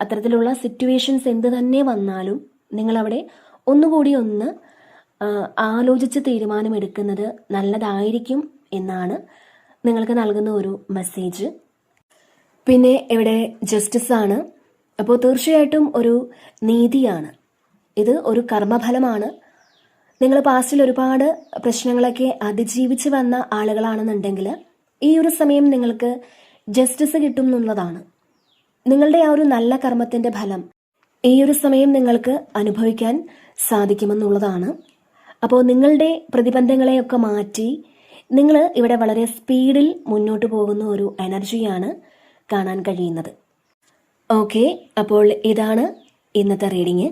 അത്തരത്തിലുള്ള സിറ്റുവേഷൻസ് എന്ത് തന്നെ വന്നാലും നിങ്ങളവിടെ ഒന്നുകൂടി ആലോചിച്ച് തീരുമാനമെടുക്കുന്നത് നല്ലതായിരിക്കും എന്നാണ് നിങ്ങൾക്ക് നൽകുന്ന ഒരു മെസ്സേജ്. പിന്നെ ഇവിടെ ജസ്റ്റിസ് ആണ്. അപ്പോൾ തീർച്ചയായിട്ടും ഒരു നീതിയാണ്. ഇത് ഒരു കർമ്മഫലമാണ്. നിങ്ങൾ പാസ്റ്റിൽ ഒരുപാട് പ്രശ്നങ്ങളൊക്കെ അതിജീവിച്ച് വന്ന ആളുകളാണെന്നുണ്ടെങ്കിൽ ഈ ഒരു സമയം നിങ്ങൾക്ക് ജസ്റ്റിസ് കിട്ടും എന്നുള്ളതാണ്. നിങ്ങളുടെ ആ ഒരു നല്ല കർമ്മത്തിൻ്റെ ഫലം ഈ ഒരു സമയം നിങ്ങൾക്ക് അനുഭവിക്കാൻ സാധിക്കുമെന്നുള്ളതാണ്. അപ്പോൾ നിങ്ങളുടെ പ്രതിബന്ധങ്ങളെയൊക്കെ മാറ്റി നിങ്ങൾ ഇവിടെ വളരെ സ്പീഡിൽ മുന്നോട്ട് പോകുന്ന ഒരു എനർജിയാണ് കാണാൻ കഴിയുന്നത്. ഓക്കെ, അപ്പോൾ ഇതാണ് ഇന്നത്തെ റീഡിങ്.